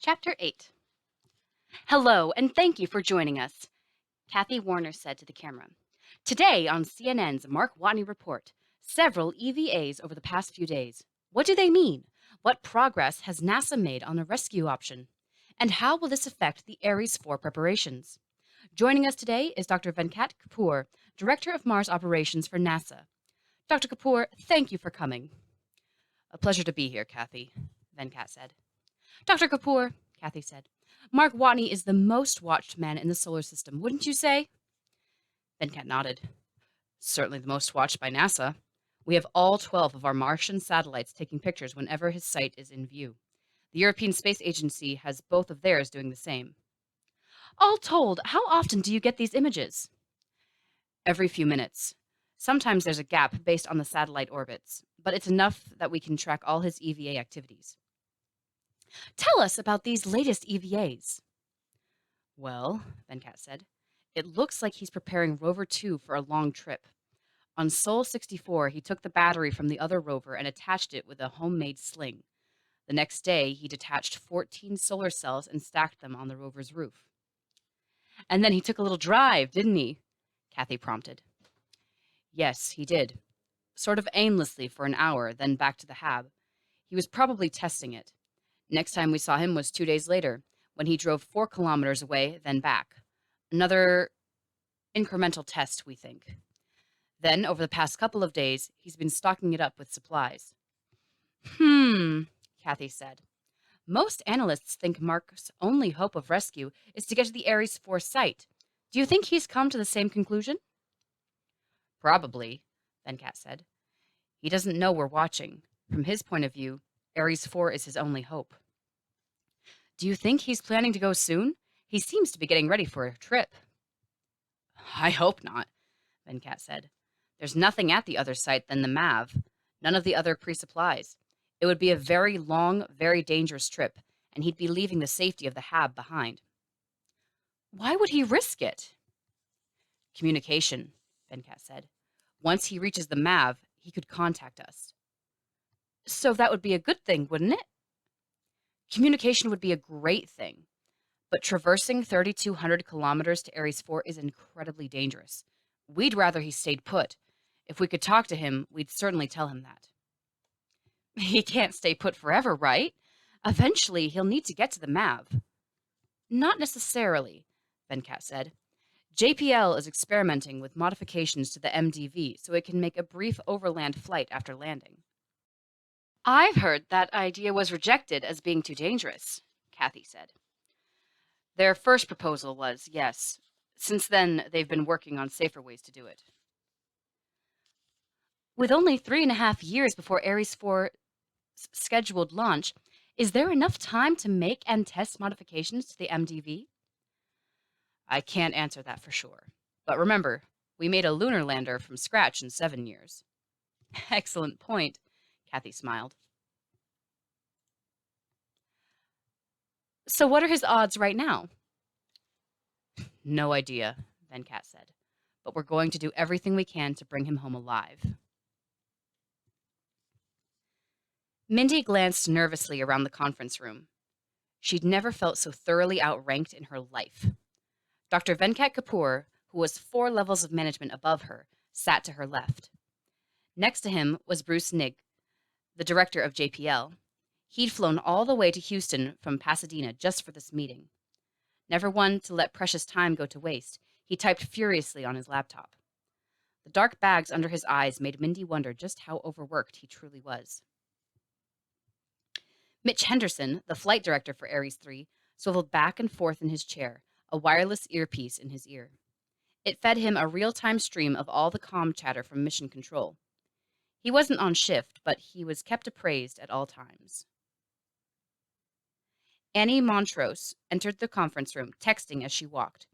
Chapter 8. Hello, and thank you for joining us, Kathy Warner said to the camera. Today on CNN's Mark Watney Report, several EVAs over the past few days. What do they mean? What progress has NASA made on a rescue option? And how will this affect the Ares 4 preparations? Joining us today is Dr. Venkat Kapoor, Director of Mars Operations for NASA. Dr. Kapoor, thank you for coming. A pleasure to be here, Kathy, Venkat said. Dr. Kapoor, Kathy said, Mark Watney is the most watched man in the solar system, wouldn't you say? Venkat nodded. Certainly the most watched by NASA. We have all 12 of our Martian satellites taking pictures whenever his site is in view. The European Space Agency has both of theirs doing the same. All told, how often do you get these images? Every few minutes. Sometimes there's a gap based on the satellite orbits, but it's enough that we can track all his EVA activities. Tell us about these latest EVAs. Well, Venkat said, it looks like he's preparing Rover 2 for a long trip. On Sol 64, he took the battery from the other rover and attached it with a homemade sling. The next day, he detached 14 solar cells and stacked them on the rover's roof. And then he took a little drive, didn't he? Kathy prompted. Yes, he did. Sort of aimlessly for an hour, then back to the hab. He was probably testing it. Next time we saw him was 2 days later, when he drove 4 kilometers away, then back. Another incremental test, we think. Then, over the past couple of days, he's been stocking it up with supplies. Kathy said. Most analysts think Mark's only hope of rescue is to get to the Ares 4 site. Do you think he's come to the same conclusion? Probably, Venkat said. He doesn't know we're watching. From his point of view, Ares 4 is his only hope. Do you think he's planning to go soon? He seems to be getting ready for a trip. I hope not, Venkat said. There's nothing at the other site than the MAV, none of the other pre-supplies. It would be a very long, very dangerous trip, and he'd be leaving the safety of the HAB behind. Why would he risk it? Communication, Venkat said. Once he reaches the MAV, he could contact us. So that would be a good thing, wouldn't it? Communication would be a great thing, but traversing 3,200 kilometers to Ares 4 is incredibly dangerous. We'd rather he stayed put. If we could talk to him, we'd certainly tell him that. He can't stay put forever, right? Eventually, he'll need to get to the MAV. Not necessarily, Venkat said. JPL is experimenting with modifications to the MDV so it can make a brief overland flight after landing. I've heard that idea was rejected as being too dangerous, Kathy said. Their first proposal was, yes. Since then, they've been working on safer ways to do it. With only 3.5 years before Ares 4's scheduled launch, is there enough time to make and test modifications to the MDV? I can't answer that for sure. But remember, we made a lunar lander from scratch in 7 years. Excellent point, Kathy smiled. So what are his odds right now? No idea, Venkat said. But we're going to do everything we can to bring him home alive. Mindy glanced nervously around the conference room. She'd never felt so thoroughly outranked in her life. Dr. Venkat Kapoor, who was 4 levels of management above her, sat to her left. Next to him was Bruce Nigg, the director of JPL. He'd flown all the way to Houston from Pasadena just for this meeting. Never one to let precious time go to waste, he typed furiously on his laptop. The dark bags under his eyes made Mindy wonder just how overworked he truly was. Mitch Henderson, the flight director for Ares 3, swiveled back and forth in his chair, a wireless earpiece in his ear. It fed him a real-time stream of all the comm chatter from Mission Control. He wasn't on shift, but he was kept appraised at all times. Annie Montrose entered the conference room, texting as she walked.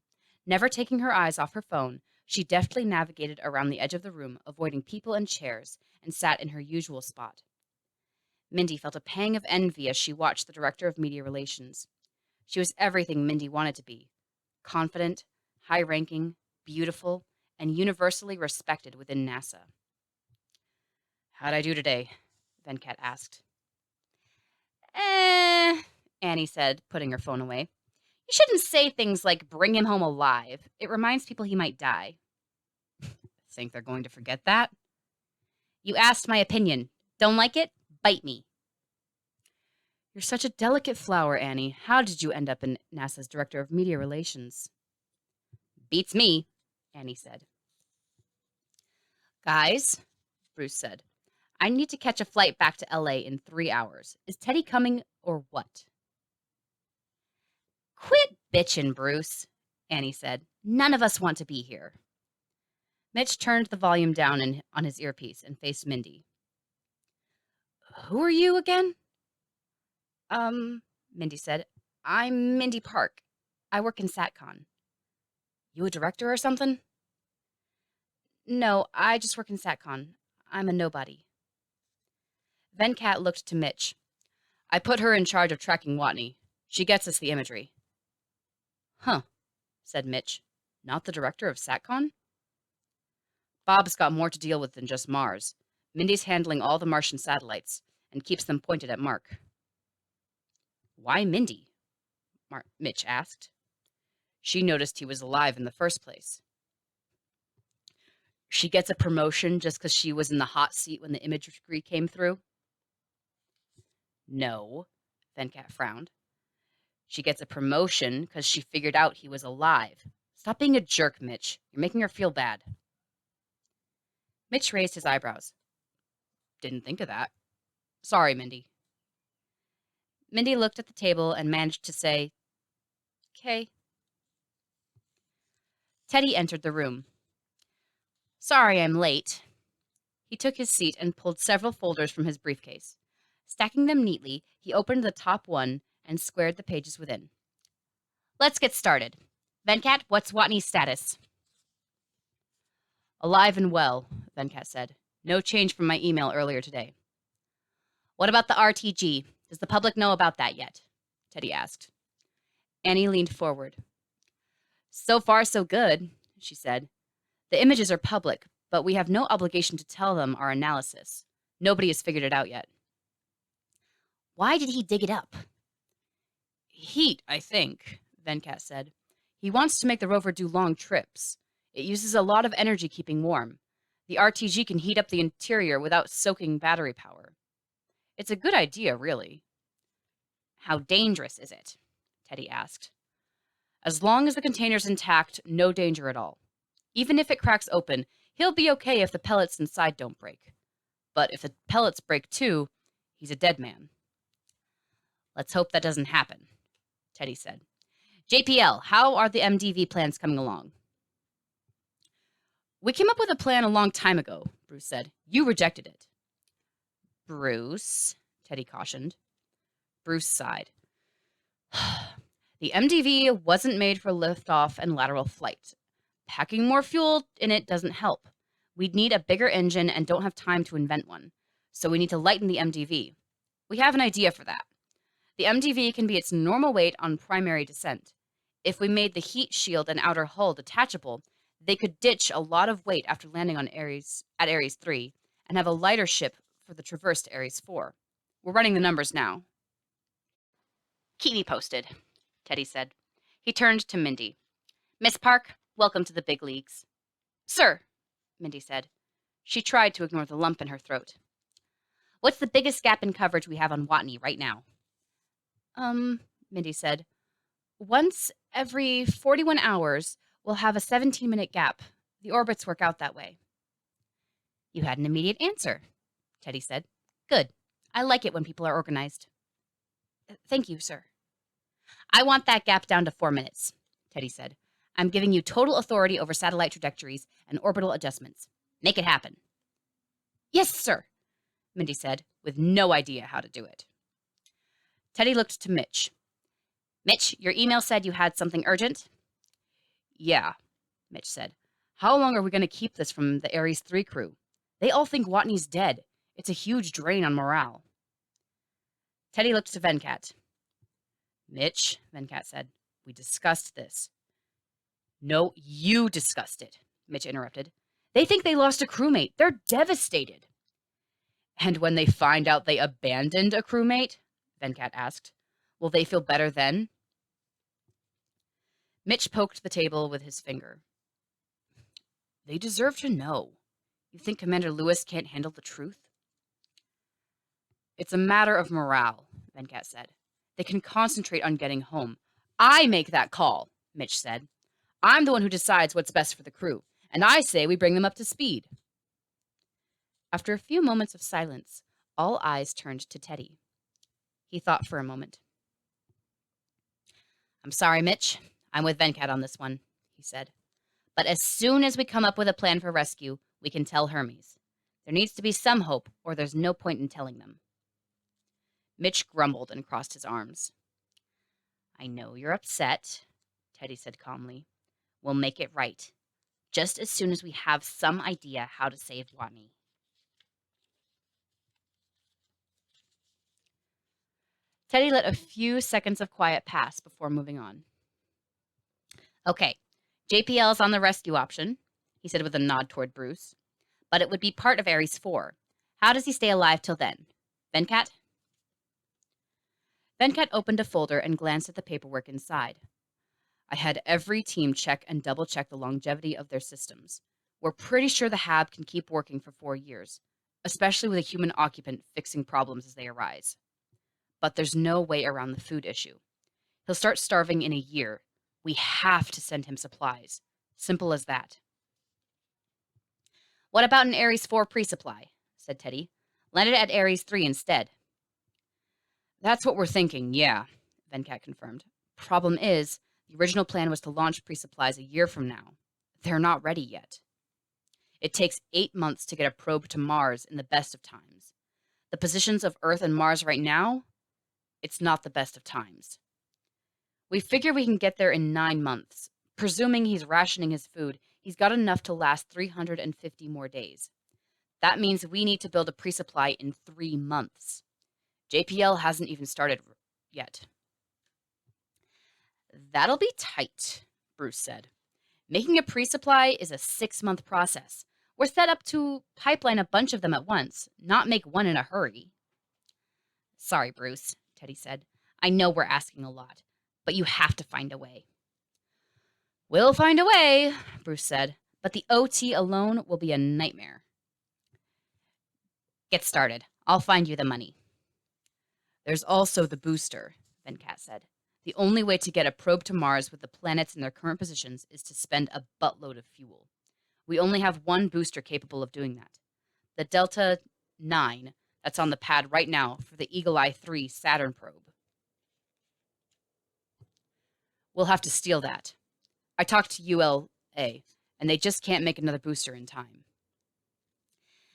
Never taking her eyes off her phone, she deftly navigated around the edge of the room, avoiding people and chairs, and sat in her usual spot. Mindy felt a pang of envy as she watched the director of media relations. She was everything Mindy wanted to be: confident, high-ranking, beautiful, and universally respected within NASA. How'd I do today? Venkat asked. Annie said, putting her phone away. You shouldn't say things like bring him home alive. It reminds people he might die. Think they're going to forget that? You asked my opinion. Don't like it? Bite me. You're such a delicate flower, Annie. How did you end up in NASA's Director of Media Relations? Beats me, Annie said. Guys, Bruce said, I need to catch a flight back to LA in 3 hours. Is Teddy coming or what? Quit bitchin', Bruce, Annie said. None of us want to be here. Mitch turned the volume down on his earpiece and faced Mindy. Who are you again? Mindy said. I'm Mindy Park. I work in SatCon. You a director or something? No, I just work in SatCon. I'm a nobody. Venkat looked to Mitch. I put her in charge of tracking Watney. She gets us the imagery. Huh, said Mitch. Not the director of SatCon? Bob's got more to deal with than just Mars. Mindy's handling all the Martian satellites and keeps them pointed at Mark. Why Mindy? Mitch asked. She noticed he was alive in the first place. She gets a promotion just because she was in the hot seat when the imagery came through? No, Venkat frowned. She gets a promotion because she figured out he was alive. Stop being a jerk, Mitch. You're making her feel bad. Mitch raised his eyebrows. Didn't think of that. Sorry, Mindy. Mindy looked at the table and managed to say, "'Kay." Teddy entered the room. Sorry I'm late. He took his seat and pulled several folders from his briefcase. Stacking them neatly, he opened the top one and squared the pages within. Let's get started. Venkat, what's Watney's status? Alive and well, Venkat said. No change from my email earlier today. What about the RTG? Does the public know about that yet? Teddy asked. Annie leaned forward. So far, so good, she said. The images are public, but we have no obligation to tell them our analysis. Nobody has figured it out yet. Why did he dig it up? Heat, I think, Venkat said. He wants to make the rover do long trips. It uses a lot of energy keeping warm. The RTG can heat up the interior without soaking battery power. It's a good idea, really. How dangerous is it? Teddy asked. As long as the container's intact, no danger at all. Even if it cracks open, he'll be okay if the pellets inside don't break. But if the pellets break too, he's a dead man. Let's hope that doesn't happen, Teddy said. JPL, how are the MDV plans coming along? We came up with a plan a long time ago, Bruce said. You rejected it. Bruce, Teddy cautioned. Bruce sighed. The MDV wasn't made for liftoff and lateral flight. Packing more fuel in it doesn't help. We'd need a bigger engine and don't have time to invent one. So we need to lighten the MDV. We have an idea for that. The MDV can be its normal weight on primary descent. If we made the heat shield and outer hull detachable, they could ditch a lot of weight after landing on Ares 3 and have a lighter ship for the traverse to Ares 4. We're running the numbers now. Keep me posted, Teddy said. He turned to Mindy. Miss Park, welcome to the big leagues. Sir, Mindy said. She tried to ignore the lump in her throat. What's the biggest gap in coverage we have on Watney right now? Mindy said. Once every 41 hours, we'll have a 17-minute gap. The orbits work out that way. You had an immediate answer, Teddy said. Good. I like it when people are organized. Thank you, sir. I want that gap down to 4 minutes, Teddy said. I'm giving you total authority over satellite trajectories and orbital adjustments. Make it happen. Yes, sir, Mindy said, with no idea how to do it. Teddy looked to Mitch. Mitch, your email said you had something urgent? Yeah, Mitch said. How long are we going to keep this from the Ares 3 crew? They all think Watney's dead. It's a huge drain on morale. Teddy looked to Venkat. Mitch, Venkat said, we discussed this. No, you discussed it, Mitch interrupted. They think they lost a crewmate. They're devastated. And when they find out they abandoned a crewmate? Venkat asked. Will they feel better then? Mitch poked the table with his finger. They deserve to know. You think Commander Lewis can't handle the truth? It's a matter of morale, Venkat said. They can concentrate on getting home. I make that call, Mitch said. I'm the one who decides what's best for the crew, and I say we bring them up to speed. After a few moments of silence, all eyes turned to Teddy. He thought for a moment. I'm sorry, Mitch. I'm with Venkat on this one, he said. But as soon as we come up with a plan for rescue, we can tell Hermes. There needs to be some hope, or there's no point in telling them. Mitch grumbled and crossed his arms. I know you're upset, Teddy said calmly. We'll make it right, just as soon as we have some idea how to save Watney. Teddy let a few seconds of quiet pass before moving on. Okay, JPL's on the rescue option, he said with a nod toward Bruce. But it would be part of Ares 4. How does he stay alive till then? Venkat? Venkat opened a folder and glanced at the paperwork inside. I had every team check and double-check the longevity of their systems. We're pretty sure the HAB can keep working for 4 years, especially with a human occupant fixing problems as they arise. But there's no way around the food issue. He'll start starving in a year. We have to send him supplies. Simple as that. What about an Ares 4 pre-supply? Said Teddy. Land it at Ares 3 instead. That's what we're thinking, yeah, Venkat confirmed. Problem is, the original plan was to launch pre-supplies a year from now. They're not ready yet. It takes 8 months to get a probe to Mars in the best of times. The positions of Earth and Mars right now, it's not the best of times. We figure we can get there in 9 months. Presuming he's rationing his food, he's got enough to last 350 more days. That means we need to build a pre-supply in 3 months. JPL hasn't even started yet. That'll be tight, Bruce said. Making a pre-supply is a 6-month process. We're set up to pipeline a bunch of them at once, not make one in a hurry. Sorry, Bruce, Teddy said. I know we're asking a lot, but you have to find a way. We'll find a way, Bruce said, but the OT alone will be a nightmare. Get started. I'll find you the money. There's also the booster, Venkat said. The only way to get a probe to Mars with the planets in their current positions is to spend a buttload of fuel. We only have one booster capable of doing that. The Delta 9 that's on the pad right now for the Eagle Eye 3 Saturn probe. We'll have to steal that. I talked to ULA, and they just can't make another booster in time.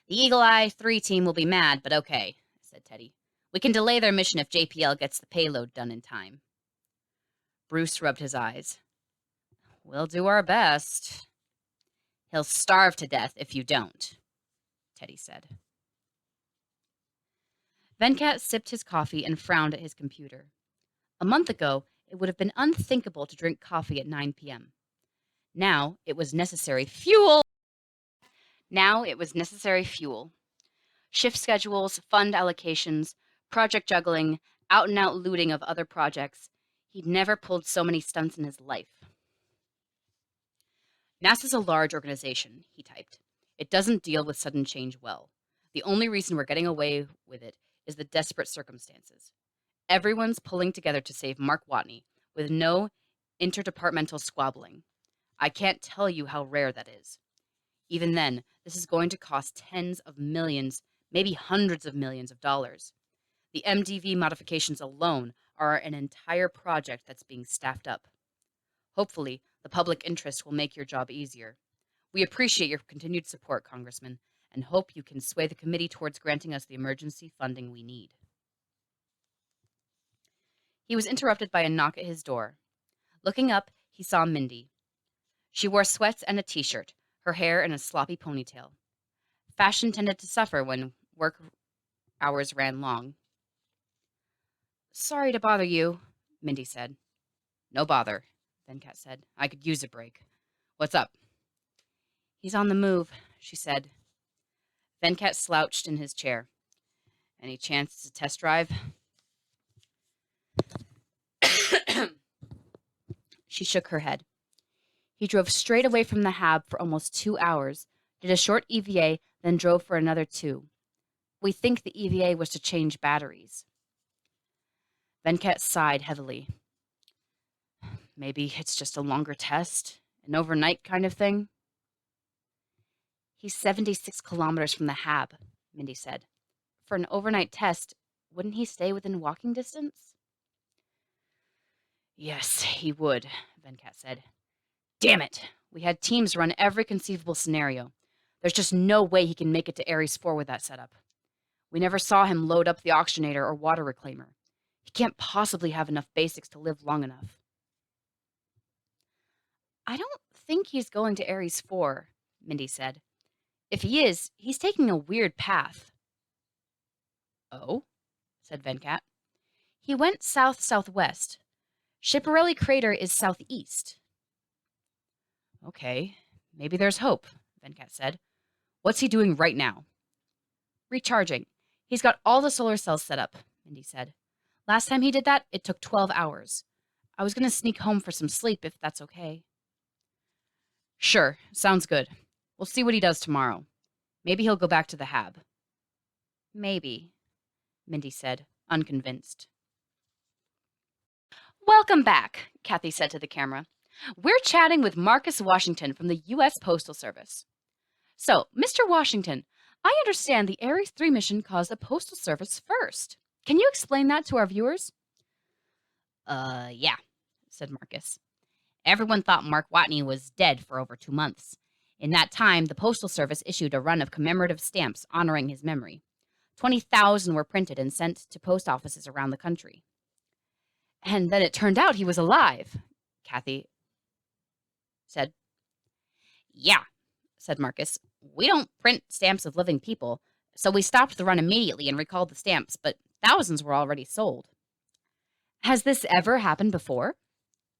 The Eagle Eye 3 team will be mad, but okay, said Teddy. We can delay their mission if JPL gets the payload done in time. Bruce rubbed his eyes. We'll do our best. He'll starve to death if you don't, Teddy said. Venkat sipped his coffee and frowned at his computer. A month ago, it would have been unthinkable to drink coffee at 9 p.m. Now it was necessary fuel. Shift schedules, fund allocations, project juggling, out-and-out looting of other projects. He'd never pulled so many stunts in his life. NASA's a large organization, he typed. It doesn't deal with sudden change well. The only reason we're getting away with it is the desperate circumstances. Everyone's pulling together to save Mark Watney, with no interdepartmental squabbling. I can't tell you how rare that is. Even then, this is going to cost tens of millions, maybe hundreds of millions of dollars. The MDV modifications alone are an entire project that's being staffed up. Hopefully, the public interest will make your job easier. We appreciate your continued support, Congressman, and hope you can sway the committee towards granting us the emergency funding we need. He was interrupted by a knock at his door. Looking up, he saw Mindy. She wore sweats and a t-shirt, her hair in a sloppy ponytail. Fashion tended to suffer when work hours ran long. Sorry to bother you, Mindy said. No bother, Venkat said. I could use a break. What's up? He's on the move, she said. Venkat slouched in his chair. Any chance it's a test drive? She shook her head. He drove straight away from the hab for almost 2 hours, did a short EVA, then drove for another 2. We think the EVA was to change batteries. Venkat sighed heavily. Maybe it's just a longer test, an overnight kind of thing. He's 76 kilometers from the hab, Mindy said. For an overnight test, wouldn't he stay within walking distance? Yes, he would, Venkat said. Damn it! We had teams run every conceivable scenario. There's just no way he can make it to Ares 4 with that setup. We never saw him load up the oxygenator or water reclaimer. He can't possibly have enough basics to live long enough. I don't think he's going to Ares 4, Mindy said. If he is, he's taking a weird path. Oh? Said Venkat. He went south-southwest. Schiaparelli Crater is southeast. Okay, maybe there's hope, Venkat said. What's he doing right now? Recharging. He's got all the solar cells set up, Mindy said. Last time he did that, it took 12 hours. I was going to sneak home for some sleep, if that's okay. Sure, sounds good. We'll see what he does tomorrow. Maybe he'll go back to the hab. Maybe, Mindy said, unconvinced. Welcome back, Kathy said to the camera. We're chatting with Marcus Washington from the U.S. Postal Service. So, Mr. Washington, I understand the Ares 3 mission caused a postal service first. Can you explain that to our viewers? Yeah, said Marcus. Everyone thought Mark Watney was dead for over 2 months. In that time, the Postal Service issued a run of commemorative stamps honoring his memory. 20,000 were printed and sent to post offices around the country. And then it turned out he was alive, Kathy said. Yeah, said Marcus. We don't print stamps of living people, so we stopped the run immediately and recalled the stamps, but thousands were already sold. Has this ever happened before?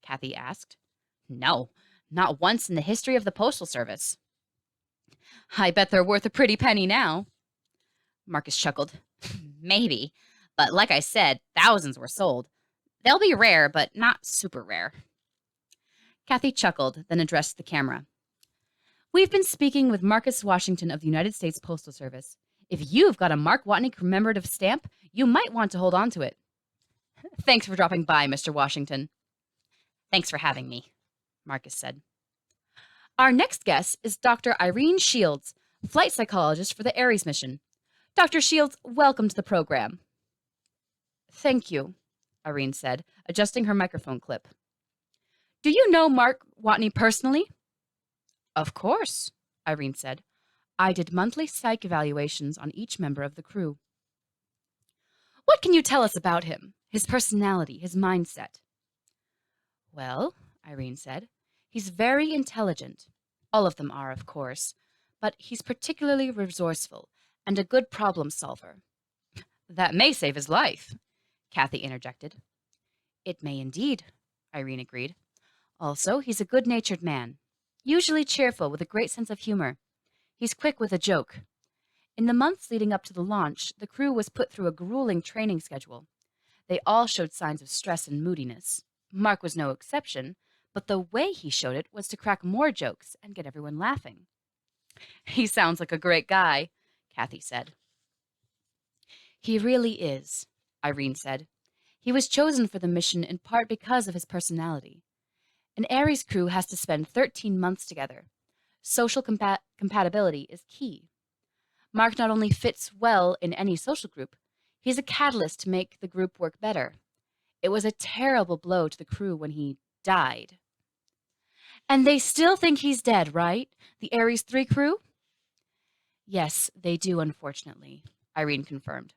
Kathy asked. No, not once in the history of the Postal Service. I bet they're worth a pretty penny now. Marcus chuckled. Maybe, but like I said, thousands were sold. They'll be rare, but not super rare. Kathy chuckled, then addressed the camera. We've been speaking with Marcus Washington of the United States Postal Service. If you've got a Mark Watney commemorative stamp, you might want to hold on to it. Thanks for dropping by, Mr. Washington. Thanks for having me, Marcus said. Our next guest is Dr. Irene Shields, flight psychologist for the Ares mission. Dr. Shields, welcome to the program. Thank you, Irene said, adjusting her microphone clip. Do you know Mark Watney personally? Of course, Irene said. I did monthly psych evaluations on each member of the crew. What can you tell us about him, his personality, his mindset? Well, Irene said, he's very intelligent. All of them are, of course, but he's particularly resourceful and a good problem solver. That may save his life, Kathy interjected. It may indeed, Irene agreed. Also, he's a good-natured man, usually cheerful with a great sense of humor. He's quick with a joke. In the months leading up to the launch, the crew was put through a grueling training schedule. They all showed signs of stress and moodiness. Mark was no exception, but the way he showed it was to crack more jokes and get everyone laughing. He sounds like a great guy, Kathy said. He really is, Irene said. He was chosen for the mission in part because of his personality. An Ares crew has to spend 13 months together. Social compatibility is key. Mark not only fits well in any social group, he's a catalyst to make the group work better. It was a terrible blow to the crew when he died. And they still think he's dead, right? The Ares 3 crew? Yes, they do, unfortunately, Irene confirmed.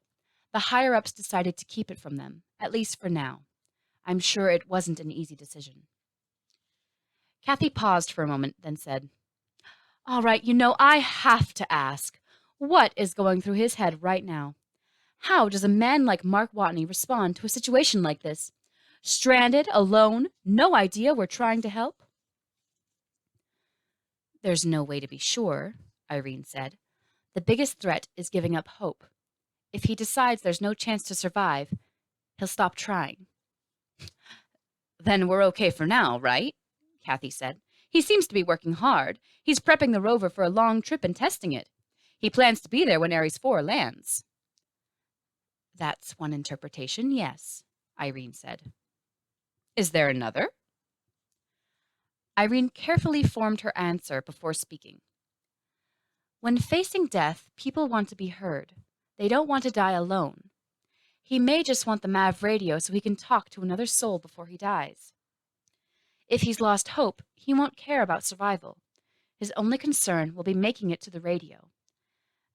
The higher-ups decided to keep it from them, at least for now. I'm sure it wasn't an easy decision. Kathy paused for a moment, then said, All right, I have to ask, what is going through his head right now? How does a man like Mark Watney respond to a situation like this? Stranded, alone, no idea we're trying to help? There's no way to be sure, Irene said. The biggest threat is giving up hope. If he decides there's no chance to survive, he'll stop trying. Then we're okay for now, right? Kathy said. He seems to be working hard. He's prepping the rover for a long trip and testing it. He plans to be there when Ares 4 lands. That's one interpretation, yes, Irene said. Is there another? Irene carefully formed her answer before speaking. When facing death, people want to be heard. They don't want to die alone. He may just want the Mav radio so he can talk to another soul before he dies. If he's lost hope, he won't care about survival. His only concern will be making it to the radio.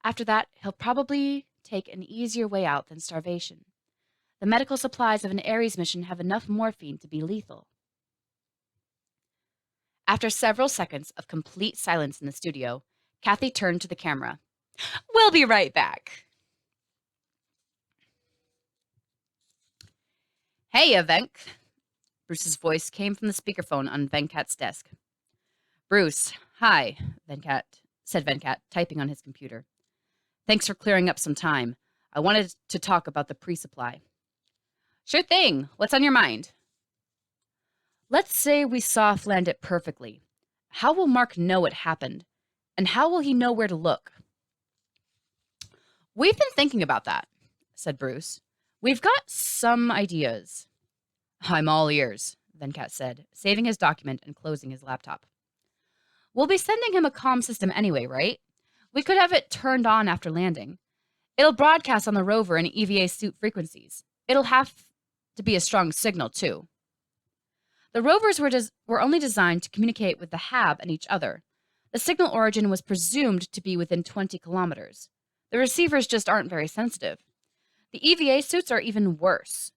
After that, he'll probably take an easier way out than starvation. The medical supplies of an Ares mission have enough morphine to be lethal. After several seconds of complete silence in the studio, Kathy turned to the camera. We'll be right back. Hey, Venk. Bruce's voice came from the speakerphone on Venkat's desk. Bruce, hi, said Venkat, typing on his computer. Thanks for clearing up some time. I wanted to talk about the pre-supply. Sure thing. What's on your mind? Let's say we soft land it perfectly. How will Mark know it happened? And how will he know where to look? We've been thinking about that, said Bruce. We've got some ideas. I'm all ears, Venkat said, saving his document and closing his laptop. We'll be sending him a comm system anyway, right? We could have it turned on after landing. It'll broadcast on the rover and EVA suit frequencies. It'll have to be a strong signal, too. The rovers were only designed to communicate with the HAB and each other. The signal origin was presumed to be within 20 kilometers. The receivers just aren't very sensitive. The EVA suits are even worse.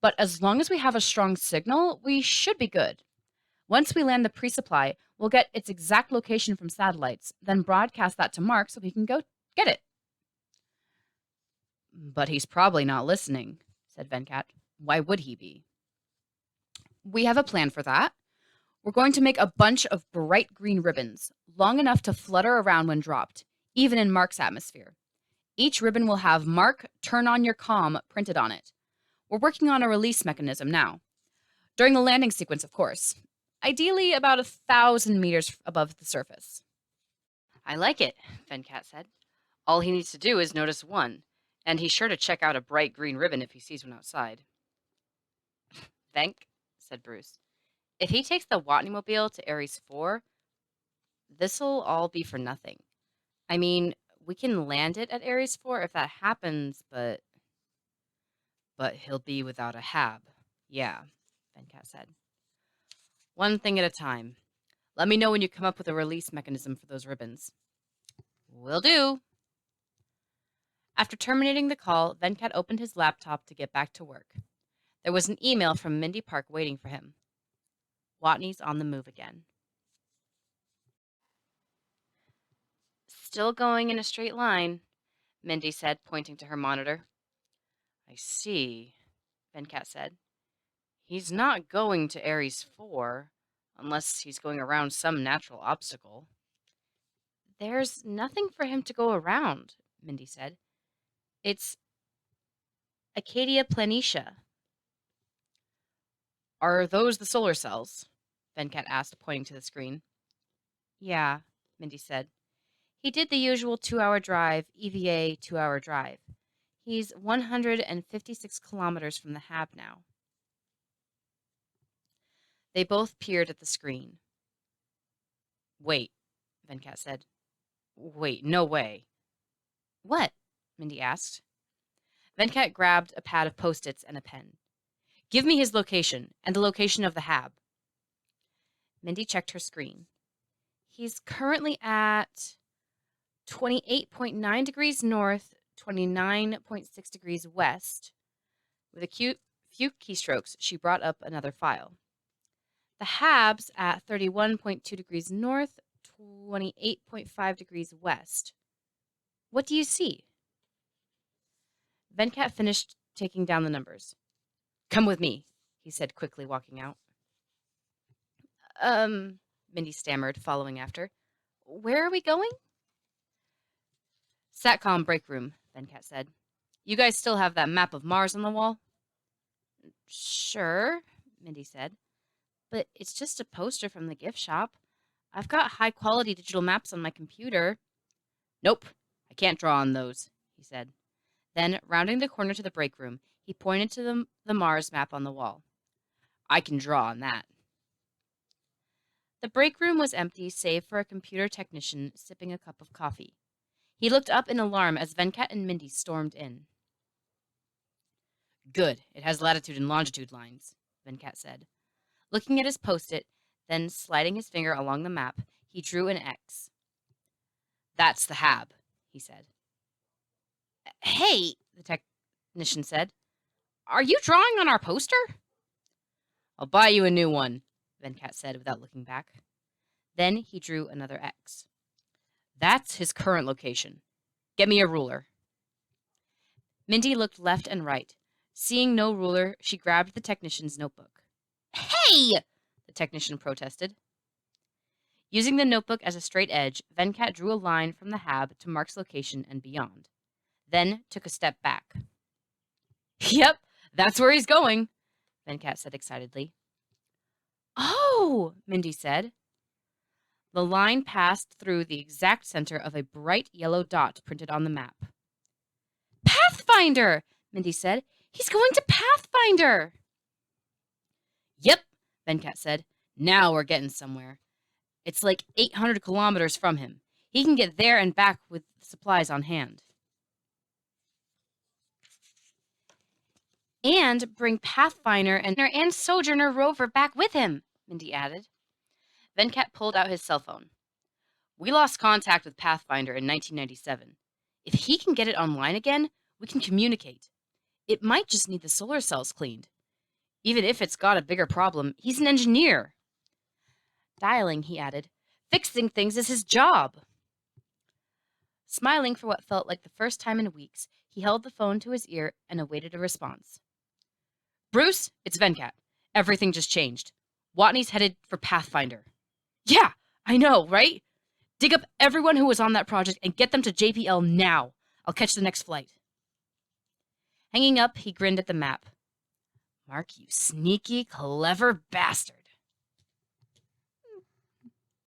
But as long as we have a strong signal, we should be good. Once we land the pre-supply, we'll get its exact location from satellites, then broadcast that to Mark so he can go get it. But he's probably not listening, said Venkat. Why would he be? We have a plan for that. We're going to make a bunch of bright green ribbons, long enough to flutter around when dropped, even in Mark's atmosphere. Each ribbon will have Mark, turn on your comm printed on it. We're working on a release mechanism now. During the landing sequence, of course. Ideally about 1,000 meters above the surface. I like it, Venkat said. All he needs to do is notice one, and he's sure to check out a bright green ribbon if he sees one outside. Venk, said Bruce. If he takes the Watney-mobile to Ares 4, this'll all be for nothing. I mean, we can land it at Ares 4 if that happens, but he'll be without a HAB. Yeah, Venkat said. One thing at a time. Let me know when you come up with a release mechanism for those ribbons. Will do. After terminating the call, Venkat opened his laptop to get back to work. There was an email from Mindy Park waiting for him. Watney's on the move again. Still going in a straight line, Mindy said, pointing to her monitor. I see, Venkat said. He's not going to Ares 4, unless he's going around some natural obstacle. There's nothing for him to go around, Mindy said. It's Acadia Planitia. Are those the solar cells? Venkat asked, pointing to the screen. Yeah, Mindy said. He did the usual 2-hour drive, EVA 2-hour drive. He's 156 kilometers from the HAB now. They both peered at the screen. Wait, Venkat said. Wait, no way. What? Mindy asked. Venkat grabbed a pad of Post-its and a pen. Give me his location, and the location of the HAB. Mindy checked her screen. He's currently at 28.9 degrees north, 29.6 degrees west. With a few keystrokes, she brought up another file. The HAB's at 31.2 degrees north, 28.5 degrees west. What do you see? Venkat finished taking down the numbers. Come with me, he said quickly, walking out. Mindy stammered, following after. Where are we going? Satcom break room, Venkat said. You guys still have that map of Mars on the wall? Sure, Mindy said. But it's just a poster from the gift shop. I've got high-quality digital maps on my computer. Nope, I can't draw on those, he said. Then, rounding the corner to the break room, he pointed to the Mars map on the wall. I can draw on that. The break room was empty save for a computer technician sipping a cup of coffee. He looked up in alarm as Venkat and Mindy stormed in. Good, it has latitude and longitude lines, Venkat said. Looking at his post-it, then sliding his finger along the map, he drew an X. That's the HAB, he said. Hey, the technician said. Are you drawing on our poster? I'll buy you a new one, Venkat said without looking back. Then he drew another X. That's his current location. Get me a ruler. Mindy looked left and right. Seeing no ruler, she grabbed the technician's notebook. Hey! The technician protested. Using the notebook as a straight edge, Venkat drew a line from the HAB to Mark's location and beyond. Then took a step back. Yep, that's where he's going, Venkat said excitedly. Oh, Mindy said. The line passed through the exact center of a bright yellow dot printed on the map. Pathfinder, Mindy said. He's going to Pathfinder. Yep, Venkat said. Now we're getting somewhere. It's like 800 kilometers from him. He can get there and back with supplies on hand. And bring Pathfinder and Sojourner rover back with him, Mindy added. Venkat pulled out his cell phone. We lost contact with Pathfinder in 1997. If he can get it online again, we can communicate. It might just need the solar cells cleaned. Even if it's got a bigger problem, he's an engineer. Dialing, he added. Fixing things is his job. Smiling for what felt like the first time in weeks, he held the phone to his ear and awaited a response. Bruce, it's Venkat. Everything just changed. Watney's headed for Pathfinder. Yeah, I know, right? Dig up everyone who was on that project and get them to JPL now. I'll catch the next flight. Hanging up, he grinned at the map. Mark, you sneaky, clever bastard.